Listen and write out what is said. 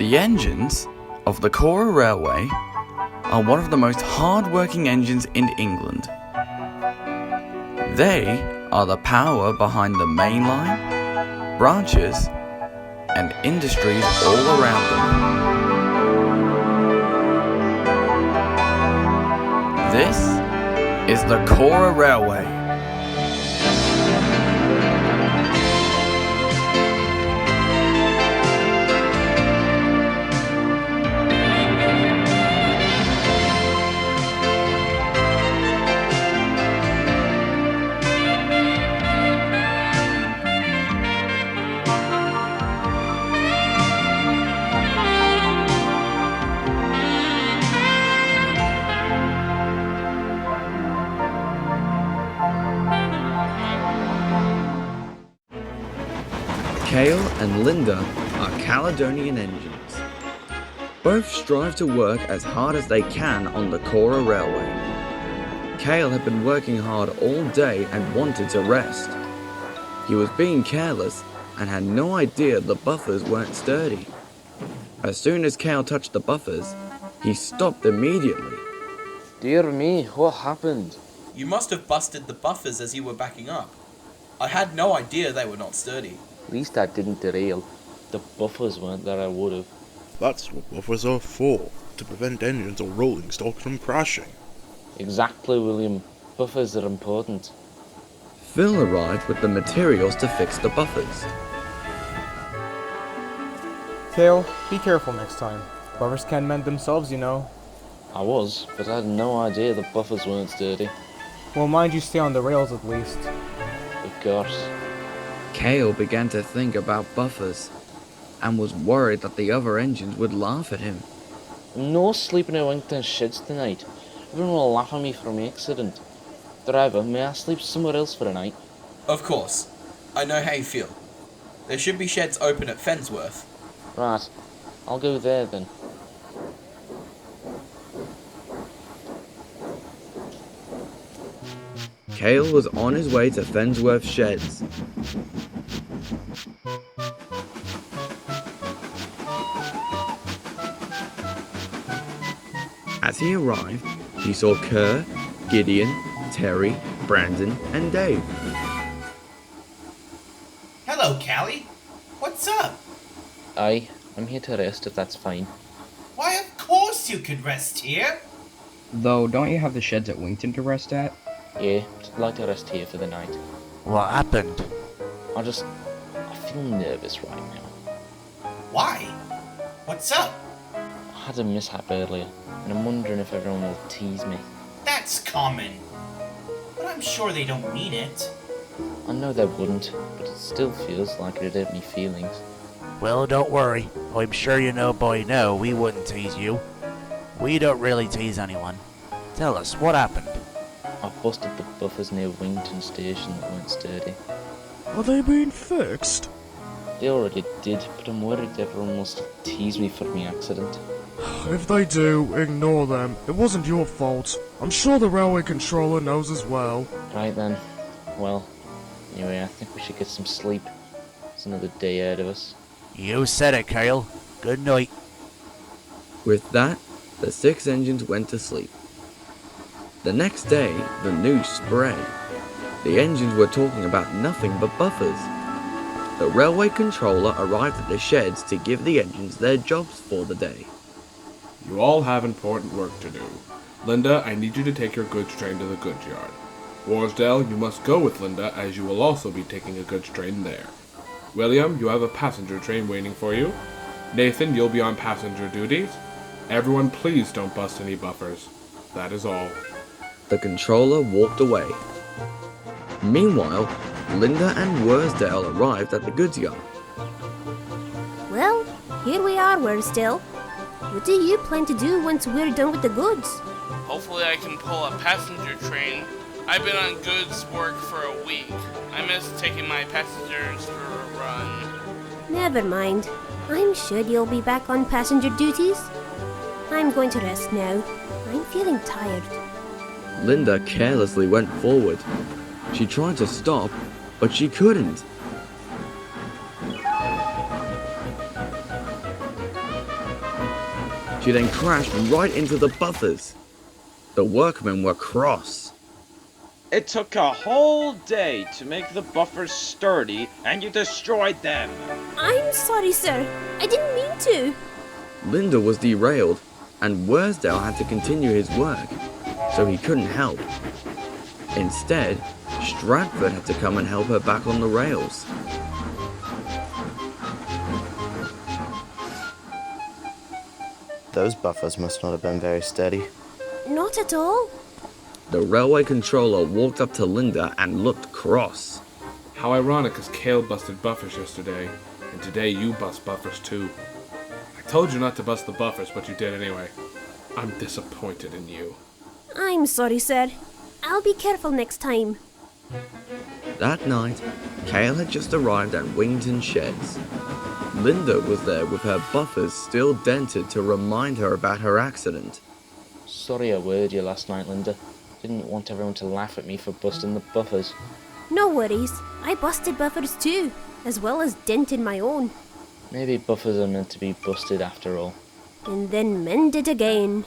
The engines of the Cora Railway are one of the most hard-working engines in England. They are the power behind the main line, branches, and industries all around them. This is the Cora Railway. Cale and Linda are Caledonian engines. Both strive to work as hard as they can on the Cora Railway. Cale had been working hard all day and wanted to rest. He was being careless and had no idea the buffers weren't sturdy. As soon as Cale touched the buffers, he stopped immediately. Dear me, what happened? You must have busted the buffers as you were backing up. I had no idea they were not sturdy. At least I didn't derail. The buffers weren't there, I would have. That's what buffers are for, to prevent engines or rolling stock from crashing. Exactly, William. Buffers are important. Phil arrived with the materials to fix the buffers. Cale, be careful next time. Buffers can mend themselves, you know. I was, but I had no idea the buffers weren't sturdy. Well, mind you stay on the rails at least. Of course. Cale began to think about buffers and was worried that the other engines would laugh at him. I'm no sleeping in Wington sheds tonight. Everyone will laugh at me for my accident. Driver, may I sleep somewhere else for the night? Of course. I know how you feel. There should be sheds open at Fensworth. Right. I'll go there then. Cale was on his way to Fensworth Sheds. As he arrived, he saw Kerr, Gideon, Terry, Brandon, and Dave. Hello, Callie. What's up? I'm here to rest if that's fine. Why, of course you could rest here. Though, don't you have the sheds at Wington to rest at? Yeah, I'd like to rest here for the night. What happened? I feel nervous right now. Why? What's up? I had a mishap earlier, and I'm wondering if everyone will tease me. That's common. But I'm sure they don't mean it. I know they wouldn't, but it still feels like it'd hurt me feelings. Well, don't worry. I'm sure you know by now we wouldn't tease you. We don't really tease anyone. Tell us, what happened? I busted the buffers near Wington Station that weren't sturdy. Are they being fixed? They already did, but I'm worried everyone must tease me for my accident. If they do, ignore them. It wasn't your fault. I'm sure the railway controller knows as well. Right then. Well, anyway, I think we should get some sleep. It's another day ahead of us. You said it, Cale. Good night. With that, the 6 engines went to sleep. The next day, the news spread. The engines were talking about nothing but buffers. The railway controller arrived at the sheds to give the engines their jobs for the day. You all have important work to do. Linda, I need you to take your goods train to the goods yard. Warsdale, you must go with Linda, as you will also be taking a goods train there. William, you have a passenger train waiting for you. Nathan, you'll be on passenger duties. Everyone, please don't bust any buffers. That is all. The controller walked away. Meanwhile, Linda and Worsdale arrived at the goods yard. Well, here we are, Worsdale. What do you plan to do once we're done with the goods? Hopefully I can pull a passenger train. I've been on goods work for a week. I miss taking my passengers for a run. Never mind. I'm sure you'll be back on passenger duties. I'm going to rest now. I'm feeling tired. Linda carelessly went forward. She tried to stop, but she couldn't. She then crashed right into the buffers. The workmen were cross. It took a whole day to make the buffers sturdy, and you destroyed them. I'm sorry, sir. I didn't mean to. Linda was derailed, and Worsdale had to continue his work, so he couldn't help. Instead, Stratford had to come and help her back on the rails. Those buffers must not have been very steady. Not at all. The railway controller walked up to Linda and looked cross. How ironic, as Kale busted buffers yesterday, and today you bust buffers too. I told you not to bust the buffers, but you did anyway. I'm disappointed in you. I'm sorry, sir. I'll be careful next time. That night, Kale had just arrived at Wington Sheds. Linda was there with her buffers still dented to remind her about her accident. Sorry I worried you last night, Linda. Didn't want everyone to laugh at me for busting the buffers. No worries. I busted buffers too, as well as dented my own. Maybe buffers are meant to be busted after all. And then mended again.